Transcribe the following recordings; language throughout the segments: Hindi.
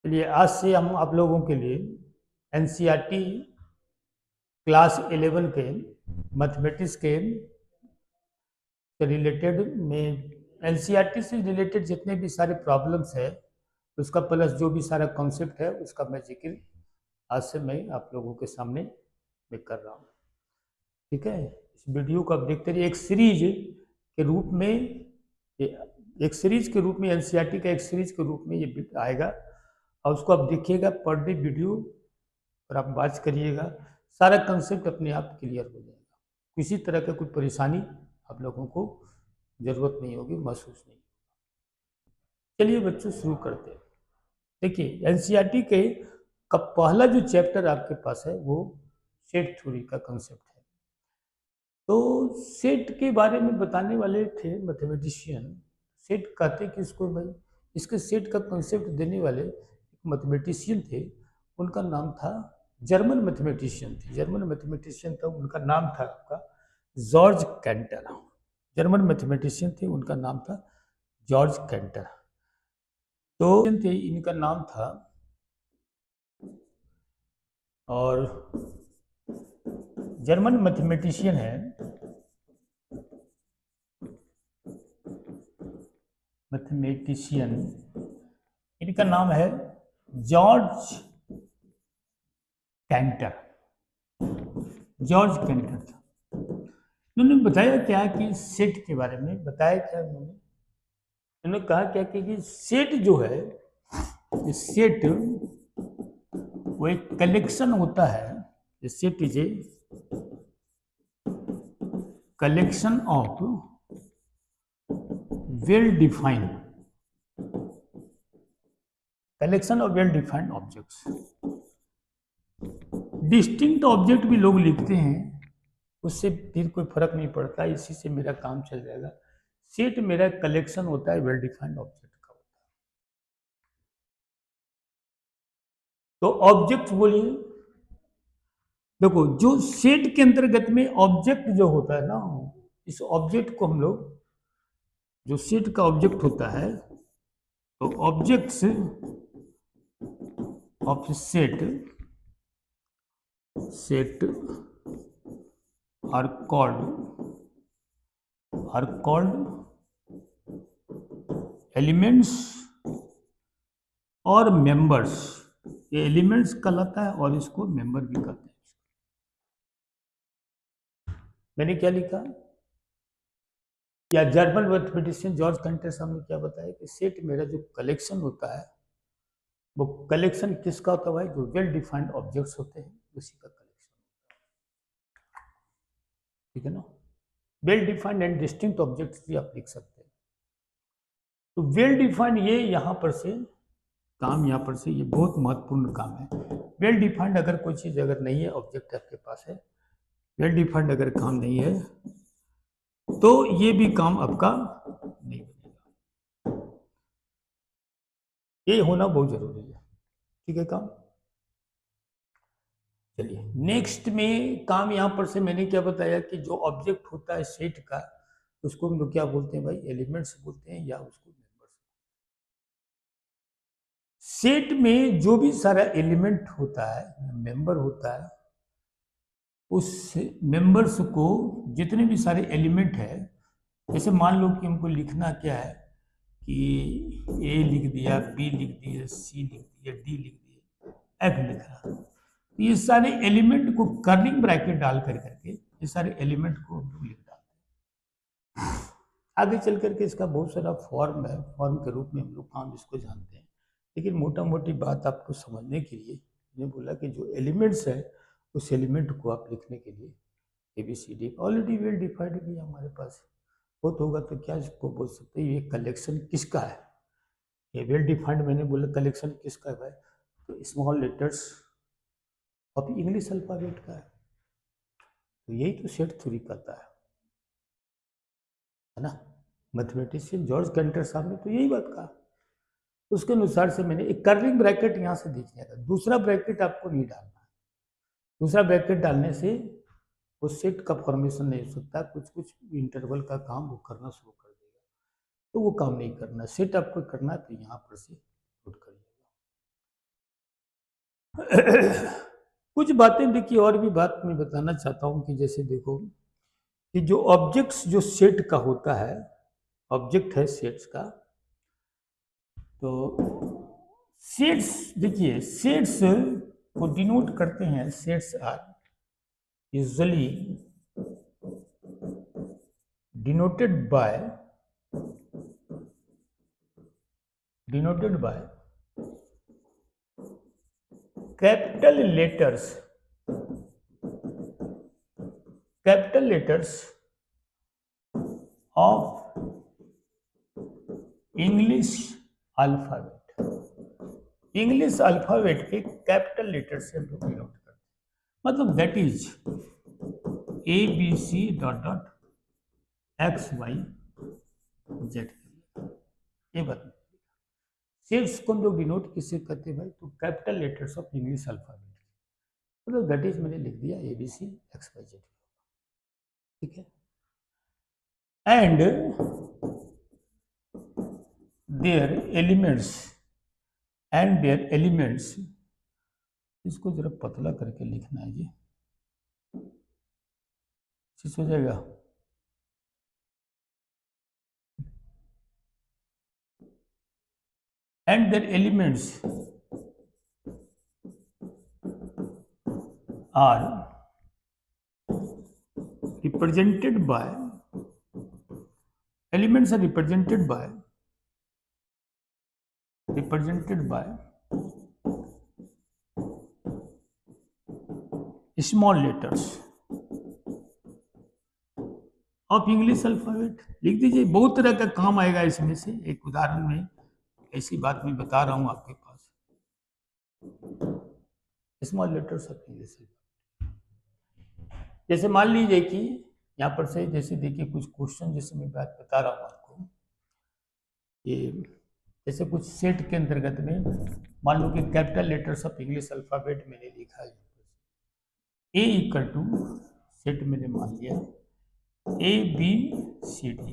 चलिए आज से हम आप लोगों के लिए एनसीईआरटी क्लास 11 के मैथमेटिक्स के रिलेटेड में एनसीईआरटी से रिलेटेड जितने भी सारे प्रॉब्लम्स है उसका प्लस जो भी सारा कॉन्सेप्ट है उसका मैं जिक्र आज से मैं आप लोगों के सामने मैं कर रहा हूँ। ठीक है, इस वीडियो को आप देखते रहिए। एक सीरीज के रूप में एनसीईआरटी का एक सीरीज के रूप में ये आएगा और उसको आप देखिएगा पर डे वीडियो और आप बात करिएगा, सारा कंसेप्ट अपने आप क्लियर हो जाएगा। किसी तरह का कोई परेशानी आप लोगों को जरूरत नहीं होगी, महसूस नहीं। चलिए बच्चों शुरू करते हैं। देखिए एनसीईआरटी के का पहला जो चैप्टर आपके पास है वो सेट थ्योरी का कंसेप्ट है। तो सेट के बारे में बताने वाले थे मैथमेटिशियन। सेट कहते कि इसको भाई, इसके सेट का कंसेप्ट देने वाले एक मैथमेटिशियन थे, उनका नाम था जर्मन मैथमेटिशियन था, उनका नाम था आपका जॉर्ज कैंटर। जर्मन मैथमेटिशियन थे, उनका नाम था जॉर्ज कैंटर। तो थे, इनका नाम था, और जर्मन मैथमेटिशियन है, इनका नाम है जॉर्ज कैंटर। था। उन्होंने बताया क्या कि सेट के बारे में बताया क्या उन्होंने कहा क्या कि सेट जो है, सेट वो एक कलेक्शन होता है। Set is a collection of well defined objects. Distinct object भी लोग लिखते हैं, उससे फिर कोई फर्क नहीं पड़ता, इसी से मेरा काम चल जाएगा। सेट मेरा कलेक्शन होता है वेल डिफाइंड ऑब्जेक्ट का होता है। तो ऑब्जेक्ट बोलिए, देखो जो सेट के अंतर्गत में ऑब्जेक्ट जो होता है ना, इस ऑब्जेक्ट को हम लोग, जो सेट का ऑब्जेक्ट होता है, तो objects of set are called elements और मेंबर्स। ये एलिमेंट्स कहलाता है और इसको मेंबर भी कहते हैं। मैंने क्या लिखा, या जर्मन मैथमेटिशियन जॉर्ज कैंटर साहब ने क्या बताया कि सेट मेरा जो कलेक्शन होता है, वो कलेक्शन किसका होता है भाई, जो वेल डिफाइंड ऑब्जेक्ट्स होते हैं उसी का कलेक्शन। ठीक है ना, well defined and distinct objects भी आप लिख सकते हैं। तो वेल डिफाइंड ये यहां पर से काम, यहाँ पर से ये बहुत महत्वपूर्ण काम है। वेल डिफाइंड अगर कोई चीज़ अगर नहीं है, ऑब्जेक्ट आपके पास है, वेल डिफाइंड अगर काम नहीं है तो ये भी काम आपका नहीं बनेगा। ये होना बहुत जरूरी है। ठीक है काम। चलिए नेक्स्ट में काम, यहां पर से मैंने क्या बताया कि जो ऑब्जेक्ट होता है सेट का, उसको हम लोग क्या बोलते हैं भाई, एलिमेंट्स बोलते हैं या उसको मेंबर्स। सेट में जो भी सारा एलिमेंट होता है, मेंबर होता है, उस मेंबर्स को, जितने भी सारे एलिमेंट है, जैसे मान लो कि हमको लिखना क्या है कि ए लिख दिया, बी लिख दिया, सी लिख दिया, डी लिख दिया, एफ लिख रहा, तो ये सारे एलिमेंट को कर्लिंग ब्रैकेट डाल करके ये सारे एलिमेंट को हम लोग लिख डालते हैं। आगे चल करके इसका बहुत सारा फॉर्म है, फॉर्म के रूप में हम लोग काम इसको जानते हैं, लेकिन मोटा मोटी बात आपको समझने के लिए मैंने बोला कि जो एलिमेंट्स है, उस एलिमेंट को आप लिखने के लिए ABCD ऑलरेडी वेल डिफाइंड भी हमारे पास बहुत होगा, तो क्या इसको बोल सकते हैं, ये कलेक्शन किसका है, ये वेल डिफाइंड मैंने बोला कलेक्शन किसका है भाई, तो small letters of English alphabet का है। तो यही तो सेट थ्योरी कहता है ना। मैथमेटिशियन जॉर्ज कैंटर साहब ने तो यही बात कहा। उसके अनुसार से मैंने एक कर्लिंग ब्रैकेट यहाँ से दिख जाएगा, दूसरा ब्रैकेट आपको नहीं डालना है। दूसरा ब्रैकेट डालने से वो सेट का फॉर्मेशन नहीं हो सकता, कुछ कुछ इंटरवल का काम वो करना शुरू कर देगा, तो वो काम नहीं करना। सेट आपको करना है तो यहाँ पर से पुट करिएगा। कुछ बातें देखिए, और भी बात मैं बताना चाहता हूँ कि जैसे देखो कि जो ऑब्जेक्ट्स जो सेट का होता है, ऑब्जेक्ट है सेट्स का, तो सेट्स देखिए, सेट्स को डिनोट करते हैं, sets are usually denoted by capital letters, of English alphabet. English alphabet के कैपिटल लेटर से हम लोग डिनोट करते हैं, मतलब दैट इज ABC.XYZ। ये बात सेट्स को हम लोग डिनोट किससे करते हैं भाई, तो capital letters of English alphabet, मतलब दैट इज मैंने लिख दिया ABCXYZ, ठीक है। एंड देयर एलिमेंट्स इसको जरा पतला करके लिखना है जी, चीज हो जाएगा। And their elements are represented by small letters of English alphabet. लिख दीजिए, बहुत तरह का काम आएगा इसमें से। एक उदाहरण में ऐसी बात मैं बता रहा हूं आपके पास, स्मॉल लेटर्स ऑफ इंग्लिश। जैसे मान लीजिए कि यहाँ पर से, जैसे देखिए कुछ क्वेश्चन, जैसे मैं बात बता रहा हूँ आपको, ये जैसे कुछ सेट के अंतर्गत में मान लो कि capital letters of English alphabet मैंने लिखा है, ए इक्वल टू सेट मैंने मान लिया ABCD,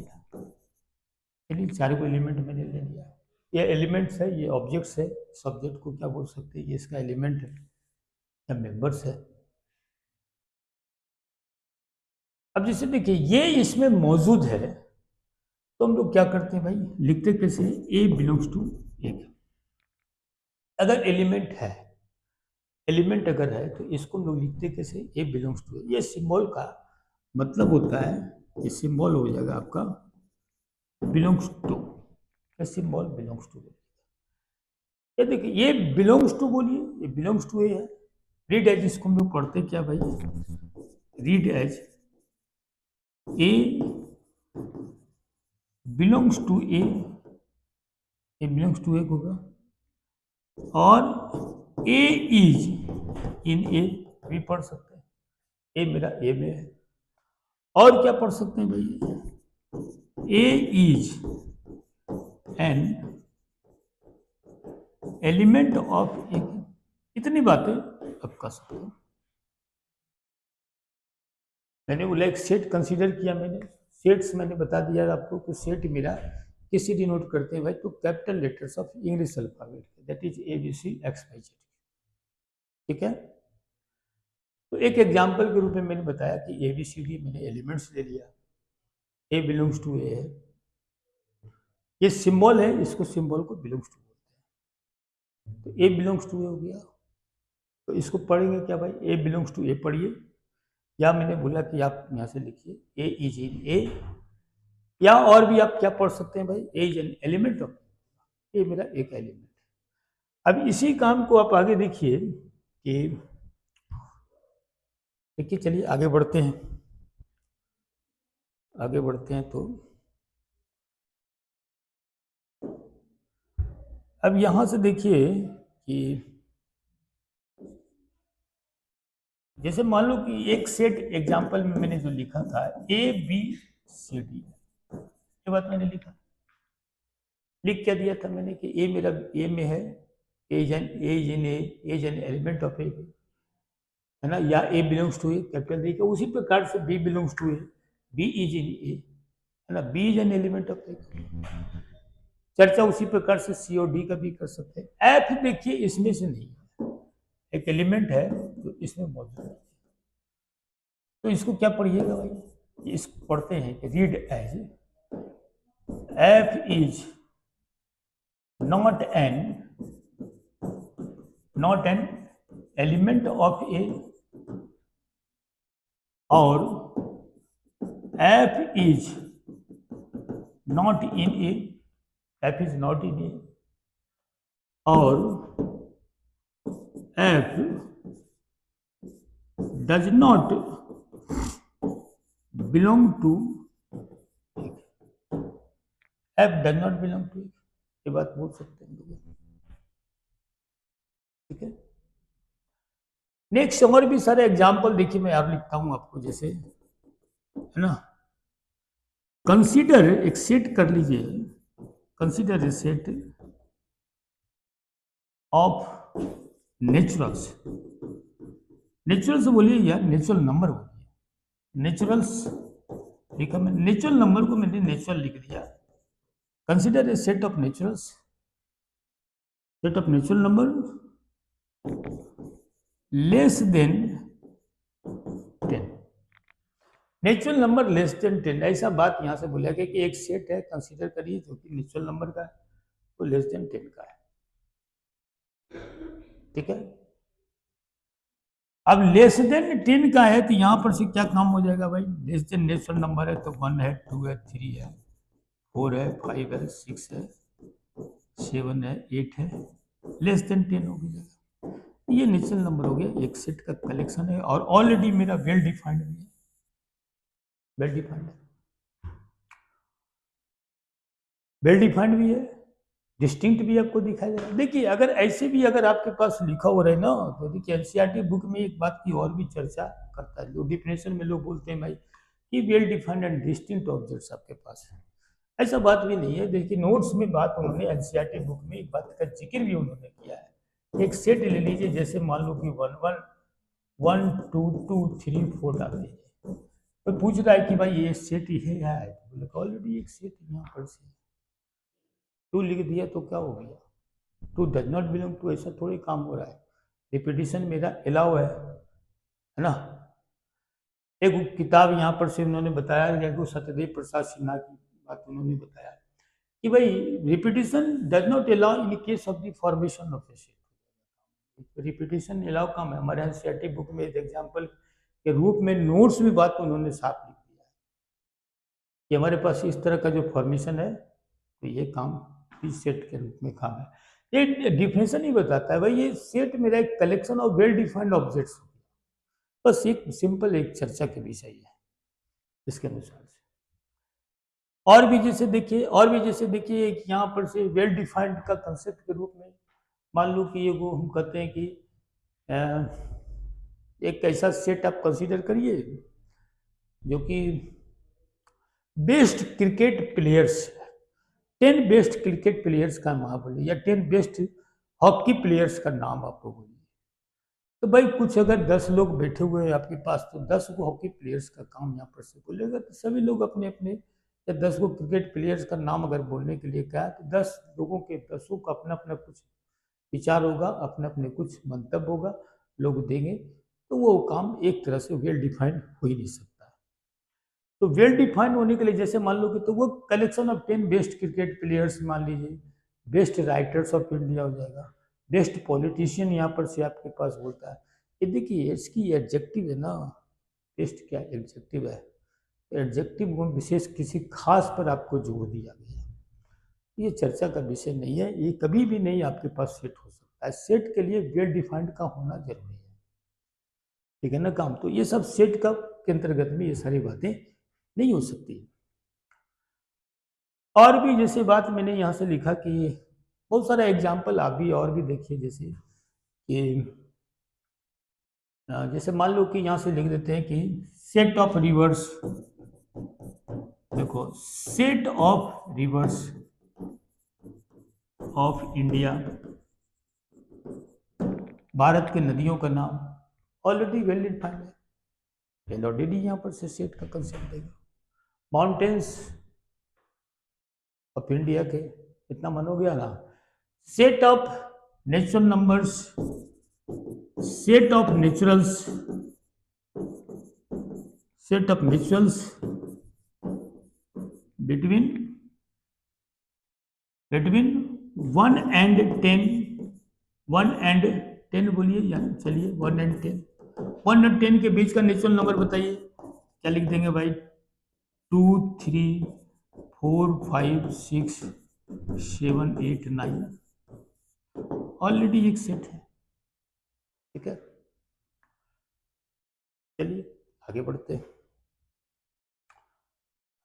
चलिए चार को एलिमेंट मैंने ले लिया। ये एलिमेंट्स है, ये ऑब्जेक्ट्स है, सब्जेक्ट को क्या बोल सकते हैं, ये इसका एलिमेंट है या मेंबर्स है। अब जैसे देखिए ये इसमें मौजूद है, तो हम लोग क्या करते हैं भाई, लिखते कैसे, A बिलोंग्स टू A। अगर एलिमेंट है, एलिमेंट अगर है तो इसको हम लोग लिखते कैसे, A बिलोंग्स टू A। ये सिंबल का मतलब होता है, ये सिंबल हो जाएगा आपका बिलोंग्स टू, ये सिंबल बिलोंग्स टू। ये देखिए, ये बिलोंग्स टू बोलिए, ये बिलोंग्स टू ए है। रीड एज, इसको हम लोग पढ़ते क्या भाई, read as A belongs to A, A belongs to A होगा, और ए इज इन ए भी पढ़ सकते हैं, ए मेरा ए में है। और क्या पढ़ सकते हैं भाई, ए इज एन एलिमेंट ऑफ ए। इतनी बातें अब कर सकते हैं। मैंने बोला एक सेट कंसीडर किया, मैंने सेट्स मैंने बता दिया आपको कि सेट मेरा किसी डिनोट करते हैं भाई, तो capital letters of English alphabet, that is ABCXYZ, ठीक है। तो एक एग्जांपल के रूप में मैंने बताया कि ABCD मैंने एलिमेंट्स ले लिया, ए बिलोंग्स टू ए है, ये सिंबल है, इसको सिंबल को बिलोंग्स टू बोलते हैं, तो ए बिलोंग्स टू ए हो गया। तो इसको पढ़ेंगे क्या भाई, ए बिलोंग्स टू ए पढ़िए, या मैंने बोला कि आप यहाँ से लिखिए ए इज इन ए, या और भी आप क्या पढ़ सकते हैं भाई, ए इज एन एलिमेंट ऑफ, ये मेरा एक एलिमेंट। अब इसी काम को आप आगे देखिए कि, देखिए चलिए आगे बढ़ते हैं, तो अब यहां से देखिए कि जैसे मान लो कि एक सेट एग्जांपल में मैंने जो लिखा था ABCD, ये बात मैंने लिखा, लिख क्या दिया था मैंने कि ए मेरा ए में है, as an element of A, है ना, या A belongs to A, capital देखिए। उसी प्रकार से B belongs to A, B is in A, है ना, B is an element of A. चर्चा उसी प्रकार से सी और डी का भी कर सकते हैं। एफ देखिए इसमें से नहीं है, एक एलिमेंट है जो इसमें मौजूद है, तो इसको क्या पढ़िएगा भाई, इसको पढ़ते हैं कि read as F is not an element of A, और F is not in A, F is not in A, और F does not belong to, F does not belong to, ये बात बोल सकते हैं लोग, ठीक है। नेक्स्ट और भी सारे एग्जाम्पल देखिए मैं आप लिखता हूं आपको, जैसे है ना, कंसीडर, एक सेट कर लीजिए, consider a set of naturals, naturals बोलिए या नेचुरल नंबर बोलिए, नेचुरल्स लिखा मैं, नेचुरल नंबर को मैंने नेचुरल लिख दिया, consider a set of naturals, set of natural number less than 10, natural number less than 10, ऐसा बात यहां से बोला गया कि एक सेट है, कंसीडर करिए जो कि नेचुरल नंबर का है, वो लेस देन 10 का है, ठीक है। अब लेस देन 10 का है तो यहां पर से क्या काम हो जाएगा भाई, लेस देन नेचुरल नंबर है तो 1 है, 2 है, 3 है, 4 है, 5 है, 6 है, 7 है, 8 है, लेस देन 10 हो गया, ये नेचुरल नंबर हो गया, एक सेट का कलेक्शन है, और ऑलरेडी मेरा वेल डिफाइंड भी है, वेल डिफाइंड है, वेल डिफाइंड भी है, डिस्टिंक्ट भी आपको दिखाई दे रहा है। देखिए अगर ऐसे भी अगर आपके पास लिखा हो रहा है ना, तो देखिए एनसीईआरटी बुक में एक बात की और भी चर्चा करता है, जो डिफिनेशन में लोग बोलते हैं भाई कि well defined and distinct objects आपके पास है, ऐसा बात भी नहीं है। देखिए नोट्स में बात उन्होंने एनसीईआरटी बुक में एक बात का जिक्र भी उन्होंने किया है, एक सेट ले लीजिए, जैसे मान लो कि 1 1 1 2 2 3 4 डाल दीजिए, तो पूछ रहा है कि भाई ये सेट ही है, बोले ऑलरेडी एक सेट यहाँ पर से 2 लिख दिया तो क्या हो गया, 2 डज नॉट बिलोंग टू, ऐसा थोड़ी काम हो रहा है, रिपीटिशन मेरा अलाउ है ना। एक किताब यहाँ पर से उन्होंने बताया गया, सत्यदेव प्रसाद सिन्हा की बात उन्होंने बताया कि भाई repetition does not allow in case of the formation of a set, repetition allow कम है, हमारे एनसीईआरटी बुक में एक एग्जाम्पल के रूप में नोट्स में बात उन्होंने साफ लिख दिया है कि हमारे पास इस तरह का जो फॉर्मेशन है तो ये काम इस सेट के रूप में काम है, ये डिफिनेशन ही बताता है भाई ये सेट मेरा एक collection of well defined objects, बस एक सिंपल एक चर्चा के विषय है इसके अनुसार से। और भी जैसे देखिए, और भी जैसे देखिए एक यहाँ पर से वेल डिफाइंड का कंसेप्ट के रूप में मान लो कि ये वो हम कहते हैं कि एक ऐसा सेट आप कंसीडर करिए जो कि best cricket players, 10 best cricket players का नाम बोलिए या 10 बेस्ट हॉकी प्लेयर्स का नाम आपको बोलिए, तो भाई कुछ अगर 10 लोग बैठे हुए हैं आपके पास, तो 10 को हॉकी प्लेयर्स का काम यहाँ पर से बोलेगा, तो सभी लोग अपने अपने, या 10 को क्रिकेट प्लेयर्स का नाम अगर बोलने के लिए कहा तो 10 लोगों के 10 का अपना अपना कुछ विचार होगा, अपने अपने कुछ मंतव्य होगा, लोग देंगे, तो वो काम एक तरह से वेल डिफाइंड हो ही नहीं सकता। तो वेल डिफाइंड होने के लिए जैसे मान लो कि तो वो collection of 10 best cricket players मान लीजिए, बेस्ट राइटर्स ऑफ इंडिया हो जाएगा, बेस्ट पॉलिटिशियन यहाँ पर से आपके पास बोलता है, ये देखिए इसकी एडजेक्टिव है ना, बेस्ट क्या एडजेक्टिव है, एडजेक्टिव गुण विशेष किसी खास पर आपको जोड़ दिया गया, ये चर्चा का विषय नहीं है, ये कभी भी नहीं आपके पास सेट हो सकता है, सेट के लिए वेल डिफाइंड का होना जरूरी है, ठीक है ना काम। तो ये सब सेट का के अंतर्गत में ये सारी बातें नहीं हो सकती। और भी जैसे बात मैंने यहाँ से लिखा कि बहुत सारा एग्जाम्पल आप भी और भी देखिए, जैसे कि जैसे मान लो कि यहाँ से लिख देते हैं कि सेट ऑफ रिवर्स, देखो set of reverse of India, Bharat के नदियों का नाम ऑलरेडी वेल डिफाइंड है, ऑलरेडी यहाँ पर से सेट का कंसेप्ट देगा, माउंटेन्स ऑफ इंडिया के, इतना मन हो गया ना, set of natural numbers set of naturals between 1 and 10, 1 and 10 बोलिए, या चलिए 1 and 10, 1 और 10 के बीच का नेचुरल नंबर बताइए। क्या लिख देंगे भाई? 2, 3, 4, 5, 6, 7, 8, 9। ऑलरेडी एक सेट है, ठीक है। चलिए आगे बढ़ते हैं।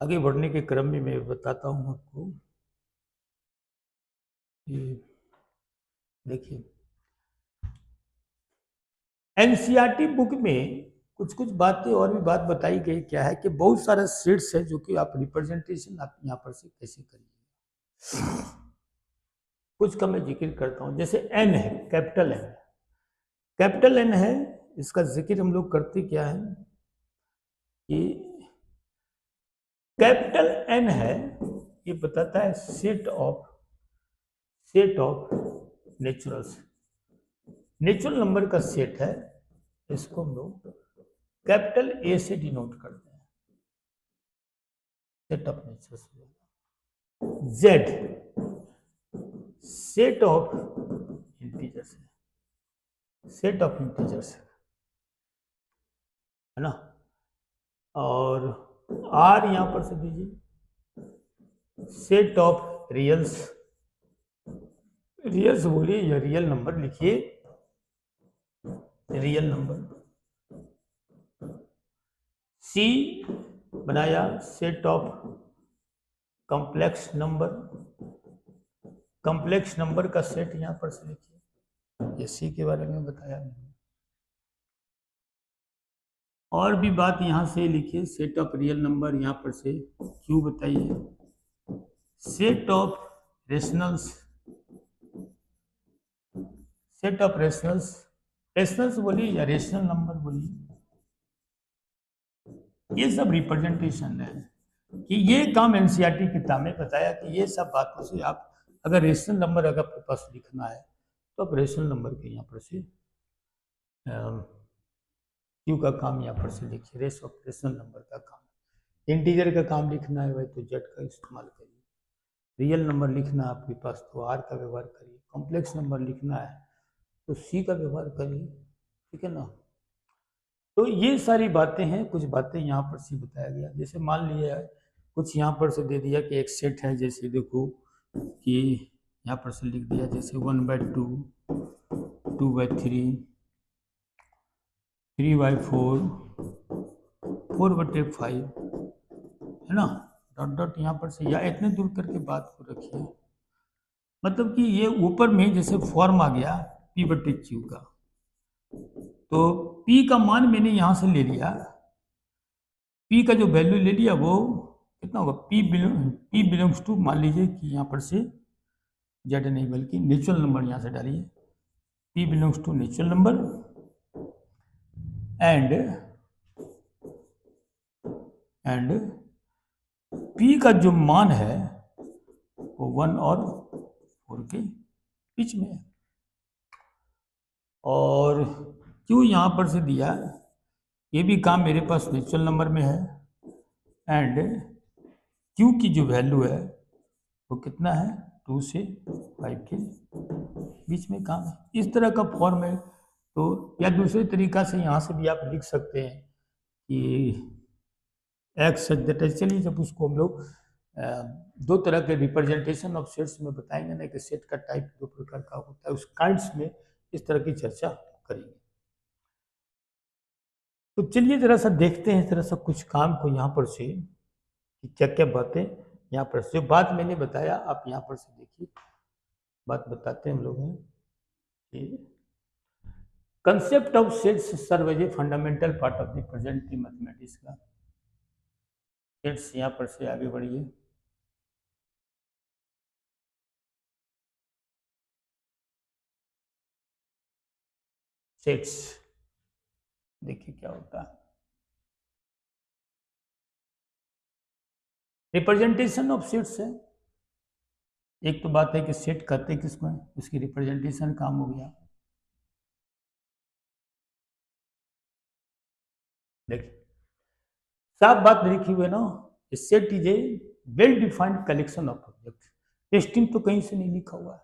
आगे बढ़ने के क्रम में मैं बताता हूँ आपको, देखिए एनसीईआरटी बुक में कुछ कुछ बातें और भी बात बताई गई। क्या है कि बहुत सारे सेट्स है जो कि आप रिप्रेजेंटेशन आप यहाँ पर से कैसे करिए। कुछ का मैं जिक्र करता हूँ। जैसे एन है, कैपिटल एन है, इसका जिक्र हम लोग करते क्या है कि कैपिटल एन है, ये बताता है set of naturals, natural number का सेट है। इसको हम लोग कैपिटल ए से डिनोट करते हैं, set of naturals. Z set of integers है, सेट ऑफ इंटीजर्स है ना। और आर यहां पर से दीजिए, सेट ऑफ रियल्स, रियल्स बोलिए या रियल नंबर लिखिए, रियल नंबर। सी बनाया set of complex number, complex number का सेट यहां पर से लिखिए, ये सी के बारे में बताया मैंने। और भी बात यहां से लिखिए, सेट ऑफ रियल नंबर यहां पर से क्यू बताइए, set of rationals, set of rationals, rationals बोलिए या रेशनल नंबर बोलिए, ये सब रिप्रेजेंटेशन है कि ये काम एनसीईआरटी किताब में बताया कि ये सब बातों से आप अगर रेशनल नंबर अगर आपके पास लिखना है तो आप रेशनल नंबर के यहाँ पर से क्यू का काम यहाँ पर से लिखिए, रेशनल नंबर का काम। इंटीजर का काम लिखना है भाई तो जेड का इस्तेमाल करिए, रियल नंबर लिखना है आपके पास तो आर का व्यवहार करिए, कॉम्प्लेक्स नंबर लिखना है तो सी का व्यवहार करिए, ठीक है ना। तो ये सारी बातें हैं, कुछ बातें यहाँ पर से बताया गया। जैसे मान लिया कुछ यहाँ पर से दे दिया कि एक सेट है, जैसे देखो कि यहाँ पर से लिख दिया जैसे 1/2, 2/3, 3/4, 4/5 है ना, डॉट डॉट यहाँ पर से, या इतने दूर करके बात को रखिए। मतलब कि ये ऊपर में जैसे फॉर्म आ गया P/Q का, तो P का मान मैंने यहाँ से ले लिया, P का जो वैल्यू ले लिया वो कितना होगा, P बिलोंग्स टू, मान लीजिए कि यहाँ पर से जेड नहीं बल्कि नेचुरल नंबर यहाँ से डालिए, P belongs to natural number and P का जो मान है वो 1 और 4 के बीच में है। और Q यहाँ पर से दिया, ये भी काम मेरे पास नेचुरल नंबर में है एंड Q की जो वैल्यू है वो कितना है, 2 से 5 के बीच में काम है। इस तरह का फॉर्म है। तो या दूसरे तरीका से यहाँ से भी आप लिख सकते हैं कि एक्स सच दैट इज, चलिए जब उसको हम लोग दो तरह के रिप्रेजेंटेशन ऑफ सेट्स में बताएंगे ना कि सेट का टाइप दो प्रकार का होता है, उस काइंड्स में इस तरह की चर्चा करेंगे। तो चलिए जरा सा देखते हैं जरा सा कुछ काम को यहाँ पर से कि क्या क्या बातें यहाँ पर से, जो बात मैंने बताया आप यहाँ पर से देखिए, बात बताते हैं हम लोग हैं कि concept of sets serve as a fundamental part of the present mathematics का। सेट्स यहाँ पर से आगे बढ़िए, सेट्स देखिए क्या होता है, रिप्रेजेंटेशन ऑफ सेट्स है। एक तो बात है कि सेट कहते किसको है, उसकी रिप्रेजेंटेशन काम हो गया। देखिए साफ बात लिखी हुई है ना, set is a well defined collection of object. Distinct तो कहीं से नहीं लिखा हुआ है,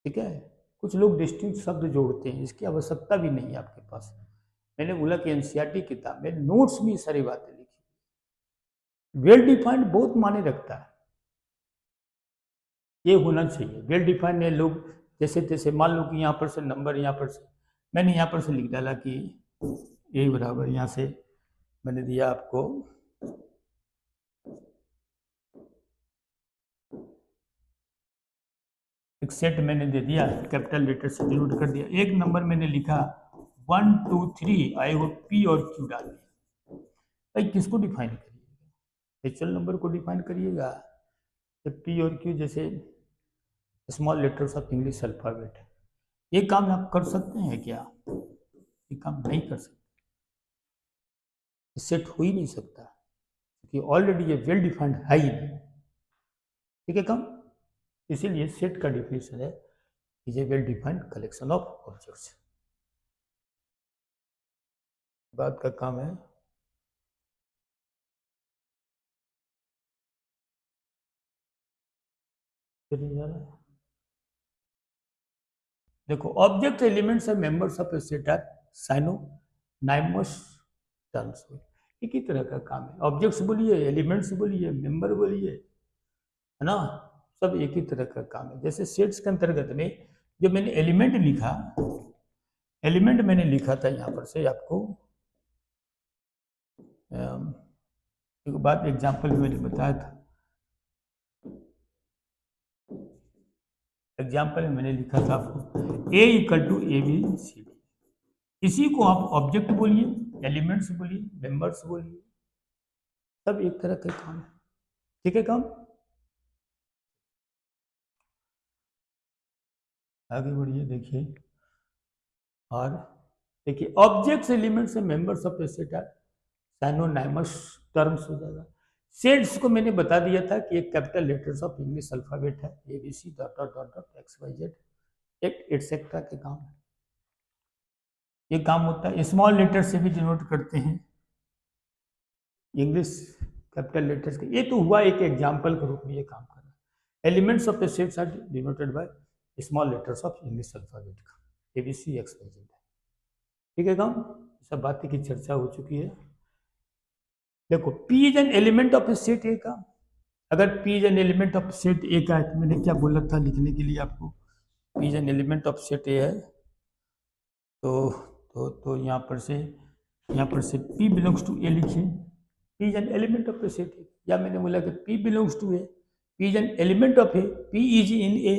ठीक है। कुछ लोग डिस्टिंक्ट शब्द जोड़ते हैं, इसकी आवश्यकता भी नहीं है आपके पास। मैंने बोला कि एनसीईआरटी किताब में नोट्स में सारी बातें लिखी। वेल डिफाइंड बहुत माने रखता है, ये होना चाहिए। वेल डिफाइंड है, लोग जैसे तैसे मान लो कि यहाँ पर से नंबर, यहाँ पर से मैंने यहाँ पर से लिख डाला कि ए बराबर, यहाँ से मैंने दिया आपको एक सेट मैंने दे दिया, कैपिटल लेटर से डिनोट कर दिया। एक नंबर मैंने लिखा 1 2 3, आई वो पी और क्यू डाल दिया। भाई किसको डिफाइन करिएगा? नेचुरल नंबर को डिफाइन करिएगा। तो पी और क्यू जैसे small letters of English alphabet है। ये काम आप कर सकते हैं क्या? ये काम नहीं कर सकते, सेट हो ही नहीं सकता क्योंकि ऑलरेडी ये वेल डिफाइंड है ही नहीं, ठीक है काम। इसीलिए सेट का डिफिनेशन है is a well defined collection of objects. बात का काम है देखो, ऑब्जेक्ट एलिमेंट्स और members of a set are synonymous terms. एक ही तरह का काम है, ऑब्जेक्ट्स बोलिए, एलिमेंट्स बोलिए, मेंबर बोलिए, है ना, सब एक ही तरह का काम है। जैसे सेट्स के अंतर्गत में जो मैंने एलिमेंट लिखा, एलिमेंट मैंने लिखा था यहाँ पर से आपको एक बात एग्जाम्पल में मैंने बताया था। एग्जाम्पल में मैंने लिखा था आपको A equal to A B C D. इसी को आप ऑब्जेक्ट बोलिए, एलिमेंट्स बोलिए, मेंबर्स बोलिए, सब एक तरह के काम है, ठीक है काम। आगे बढ़िए देखिए, और देखिए objects elements and members of a set are synonymous terms हो जाएगा। सेट्स को मैंने बता दिया था कि एक capital letters of English alphabet है, A B C dot dot dot dot X Y Z, एक एटसेट्रा के काम है। ये काम होता है, स्मॉल लेटर से भी डिनोट करते हैं इंग्लिश कैपिटल लेटर्स के। ये तो हुआ एक एग्जाम्पल के रूप में ये काम कर रहा है। Elements of a sets are denoted by small letters of English alphabet का, a B c x Y z, ठीक है काम। सब बातें की चर्चा हो चुकी है। देखो P is an element of a set ए का, अगर P is an element of set ए का है तो मैंने क्या बोला था लिखने के लिए आपको, P is an element of set A है तो यहाँ पर से पी बिलोंग्स टू ए लिखिए। P is an element of a set A, या मैंने बोला कि p belongs to A, p is an element of A, p is in A,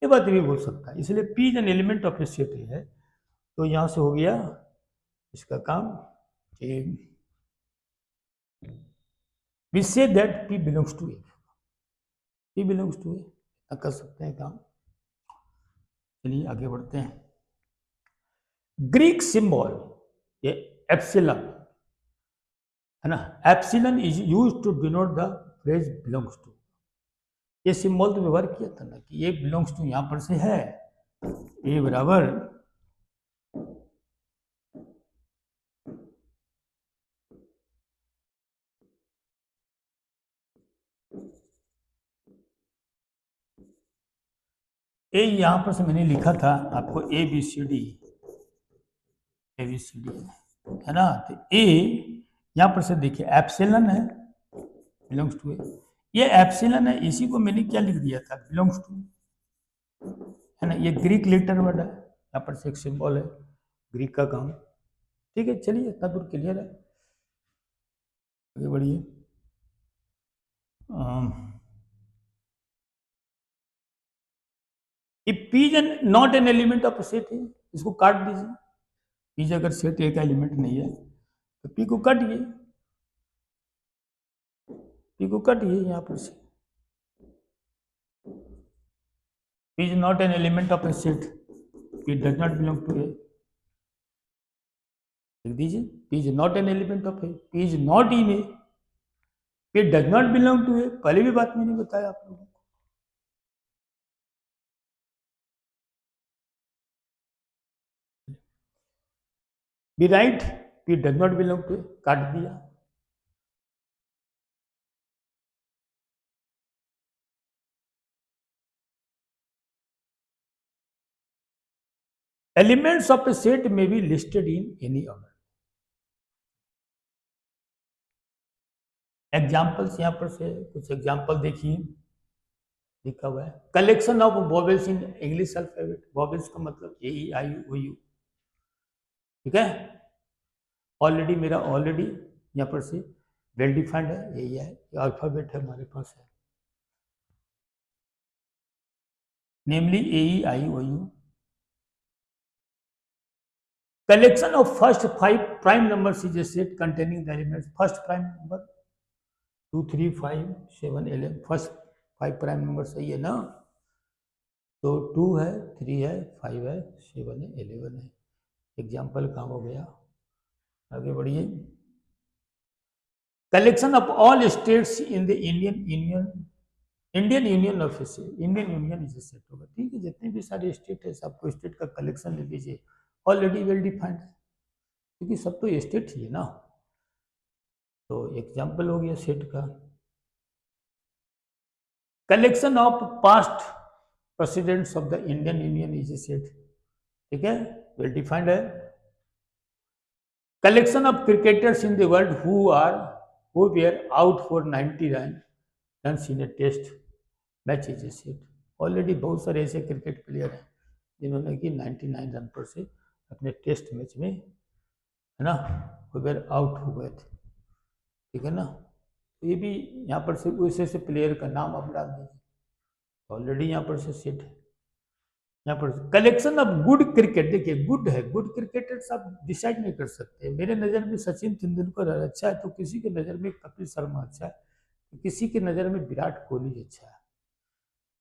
ये बात भी बोल सकता है। इसलिए p is an element of a set A है, तो यहाँ से हो गया इसका काम कि we say that P belongs to A, P belongs to A कर सकते हैं काम। चलिए आगे बढ़ते हैं। ग्रीक सिंबल ये एप्सिलॉन है ना, epsilon is use to denote the phrase belongs to. ये सिंबल तो व्यवहार किया था ना कि ये बिलोंग्स टू यहां पर से है, ए बराबर ए, यहां पर से मैंने लिखा था आपको A B C D, A B C D है ना। तो ए यहां पर से देखिए एप्सिलॉन है, बिलोंग्स टू ए, ये एप्सिलॉन है, इसी को मैंने क्या लिख दिया था बिलोंग्स टू, है ना। ये ग्रीक लेटर वर्ड है, यहाँ पर से एक सिंबल है ग्रीक का काम, ठीक है। चलिए इतना दूर क्लियर है, आगे बढ़िए। P is not an element of set है, इसको काट दीजिए। पीज अगर सेट ए का एलिमेंट नहीं है तो पी को काटिए, पी को काटिए यहाँ पर से। P is not an element of a set, p does not belong to A, लिख दीजिए। P is not an element of A, p is not in A, p does not belong to A, पहले भी बात मैंने बताया आप लोगों को। We write P does not belong to, काट दिया। एलिमेंट्स ऑफ ए सेट में be listed in any order. Examples यहां पर से कुछ एग्जाम्पल देखिए, लिखा हुआ है collection of vowels in English alphabet. Vowels का मतलब ए ई आई ओ यू, ठीक है। ऑलरेडी मेरा ऑलरेडी यहाँ पर से वेल डिफाइंड है, यही है अल्फाबेट है हमारे पास है, namely a e i o u. Collection of first 5 prime numbers is a set containing the elements. First prime number 2 3 5 7 11, first 5 prime number सही है ना। तो 2 है, 3 है, 5 है, 7 है, 11 है। एग्जाम्पल काम हो गया, आगे बढ़िए। Collection of all states in the Indian union, Indian union of Indian union is set होगा, ठीक है। जितने भी सारे स्टेट है सबको स्टेट का कलेक्शन ले लीजिए, ऑलरेडी वेल डिफाइंड है, क्योंकि सब तो स्टेट ही है ना। तो एग्जाम्पल हो गया सेट का। Collection of past presidents of the Indian union is a set, ठीक है, वेल डिफाइंड है। Collection of cricketers in the world who were out for 90 run in a test match is a set. Already बहुत सारे ऐसे क्रिकेट प्लेयर हैं जिन्होंने कि 99 रन पर से अपने टेस्ट मैच में, है ना, हु वेयर आउट हो गए थे, ठीक है ना। तो ये भी यहाँ पर से वैसे से प्लेयर का नाम आप डाल दीजिए, ऑलरेडी यहाँ पर से सेट है। यहाँ पर कलेक्शन ऑफ गुड क्रिकेट, देखिए गुड है, गुड क्रिकेटर्स आप डिसाइड नहीं कर सकते। मेरे नज़र में सचिन तेंदुलकर अच्छा है, तो किसी के नज़र में कपिल शर्मा अच्छा है, तो किसी के नज़र में विराट कोहली अच्छा है।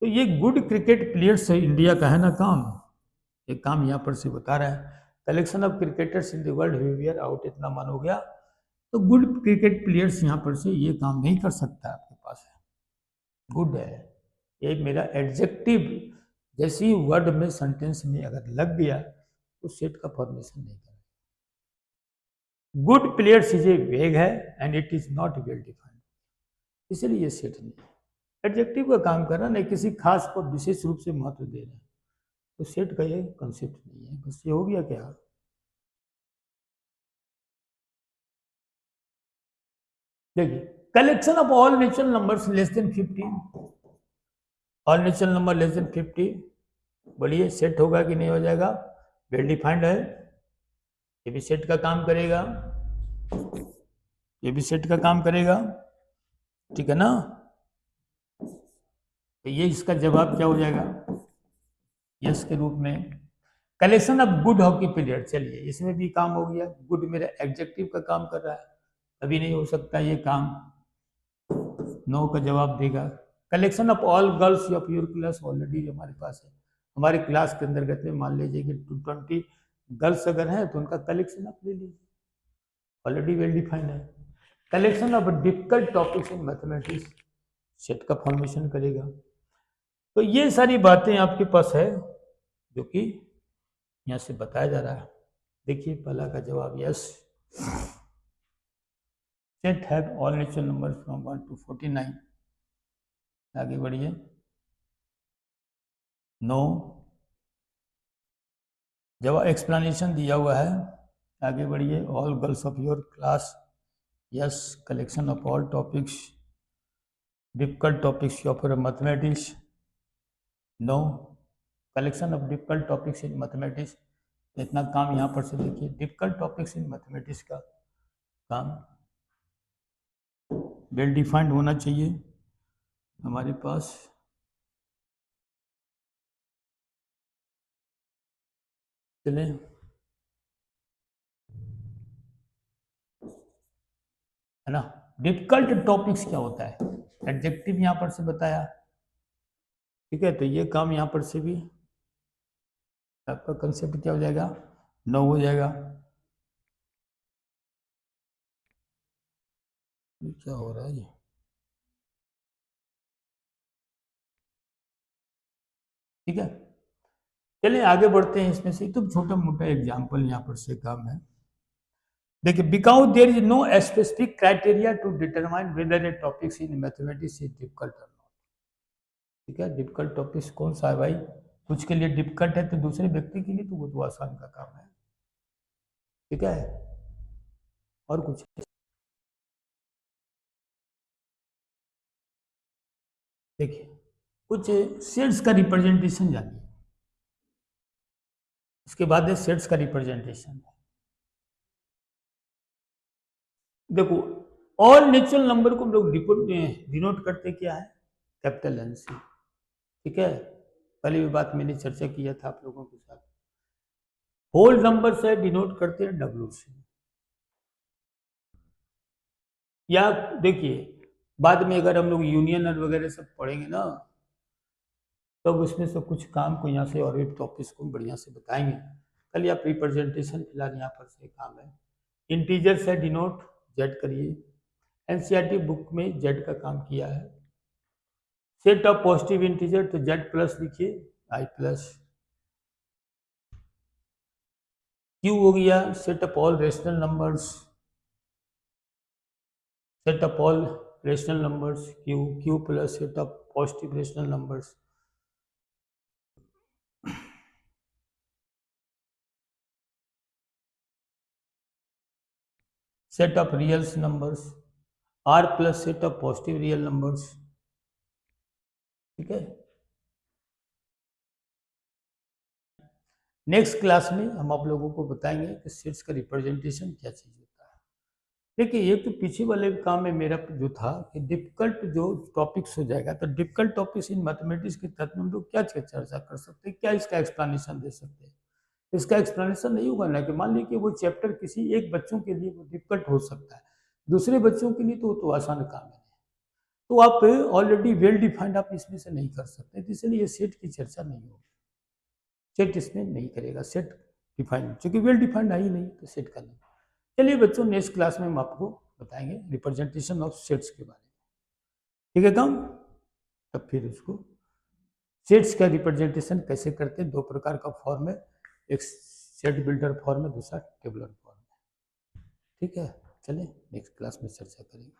तो ये गुड क्रिकेट प्लेयर्स है इंडिया का, है ना काम, ये काम यहाँ पर से बता रहा है। Collection of cricketers in the world wear out, इतना मान हो गया। तो गुड क्रिकेट प्लेयर्स यहाँ पर से ये काम नहीं कर सकता, आपके पास है गुड है। एक मेरा एडजेक्टिव जैसे ही वर्ड में सेंटेंस में अगर लग गया तो सेट का फॉर्मेशन नहीं करेगा। गुड प्लेयर्स इज ए वेग है and it is not well defined, इसलिए ये सेट नहीं है। एडजेक्टिव का काम कर रहा, नहीं किसी खास को विशेष रूप से महत्व दे रहे हैं, तो सेट का ये कंसेप्ट नहीं है। बस ये हो गया क्या। देखिए collection of all natural numbers less than 50, all natural number less than 50, बोलिए सेट होगा कि नहीं हो जाएगा, वेल डिफाइंड है, ये भी सेट का काम करेगा, ये भी सेट का काम करेगा, ठीक है ना। तो ये इसका जवाब क्या हो जाएगा, यस के रूप में। Collection of good hockey player, चलिए इसमें भी काम हो गया, गुड मेरा एडजेक्टिव का काम कर रहा है, अभी नहीं हो सकता ये काम, नो का जवाब देगा। Collection of all girls of your class, already हमारे पास है, हमारे क्लास के अंतर्गत में मान लीजिए कि 220 गर्ल्स अगर हैं तो उनका कलेक्शन आप ले लीजिए, ऑलरेडी वेल डिफाइंड है। Collection of difficult topics in mathematics, set का फॉर्मेशन करेगा। तो ये सारी बातें आपके पास है जो कि यहाँ से बताया जा रहा है। देखिए पहला का जवाब yes, set have all natural number from 1 to 49। आगे बढ़िए, नो, जवाब एक्सप्लेनेशन दिया हुआ है। आगे बढ़िए, all girls of your class, yes. Collection of all topics, difficult topics of mathematics, no. Collection of difficult topics in mathematics, इतना काम यहाँ पर से देखिए, डिफिकल्ट टॉपिक्स इन मैथमेटिक्स का काम वेल डिफाइंड होना चाहिए हमारे पास। चले है ना, डिफिकल्ट टॉपिक्स क्या होता है, एडजेक्टिव यहाँ पर से बताया, ठीक है। तो ये काम यहाँ पर से भी आपका कंसेप्ट क्या हो जाएगा, नो हो जाएगा। ये क्या हो रहा है ये, ठीक है। चलिए आगे बढ़ते हैं, इसमें से तो छोटा मोटा एग्जाम्पल यहाँ पर से काम है। देखिए, because there is no specific criteria to determine whether a topics in mathematics is difficult और नॉट। ठीक है, डिफिकल्ट टॉपिक्स कौन सा है भाई? कुछ के लिए डिफिकल्ट है तो दूसरे व्यक्ति के लिए तो वो तो आसान का काम है। ठीक है, और कुछ? देखिए, कुछ सेट्स का रिप्रेजेंटेशन जानिए, इसके बाद है सेट्स का रिप्रेजेंटेशन। देखो, ऑल नेचुरल नंबर को हम लोग डिनोट करते क्या है? कैपिटल एन से। ठीक है, पहली भी बात मैंने चर्चा किया था आप लोगों के साथ। होल नंबर से डिनोट करते हैं डब्ल्यू से। या देखिए, बाद में अगर हम लोग यूनियन और वगैरह सब पढ़ेंगे ना, तब उसमें से कुछ काम को यहाँ से और भी टॉपिक्स को बढ़िया से बताएंगे। कल आप रिप्रेजेंटेशन फिलहाल यहाँ पर से काम है। इंटीजर से डिनोट जेड करिए, एनसीईआरटी बुक में जेड का काम किया है। सेट ऑफ पॉजिटिव इंटीजर तो जेड प्लस लिखिए, आई प्लस। क्यू हो गया set of all rational numbers, set of all rational numbers Q, Q plus set of positive rational numbers. Set of reals numbers, R plus set of positive real numbers. ठीक है, नेक्स्ट क्लास में हम आप लोगों को बताएंगे कि सेट्स का रिप्रेजेंटेशन क्या चीज होता है। देखिए, ये तो पीछे वाले काम में मेरा जो था कि डिफिकल्ट जो टॉपिक्स हो जाएगा, तो डिफिकल्ट टॉपिक्स इन मैथमेटिक्स के तत्व में हम लोग क्या चर्चा कर सकते हैं, क्या इसका एक्सप्लेनेशन दे सकते हैं। इसका एक्सप्लेनेशन नहीं होगा ना कि मान लीजिए कि वो चैप्टर किसी एक बच्चों के लिए वो डिफिकल्ट हो सकता है, दूसरे बच्चों के लिए तो आसान काम है। तो आप ऑलरेडी वेल डिफाइंड आप इसमें से नहीं कर सकते, तो इसलिए सेट की चर्चा नहीं होगी। सेट इसमें नहीं करेगा, सेट डिफाइंड, क्योंकि वेल डिफाइंड है ही नहीं तो सेट करना। चलिए बच्चों, नेक्स्ट क्लास में हम आपको बताएंगे रिप्रेजेंटेशन ऑफ सेट्स के बारे में। ठीक है काम, तब फिर उसको सेट्स का रिप्रेजेंटेशन कैसे करते हैं, दो प्रकार का फॉर्म है, एक सेट बिल्डर फॉर्म है, दूसरा टेबुलर फॉर्म है। ठीक है, चलिए नेक्स्ट क्लास में चर्चा करेंगे।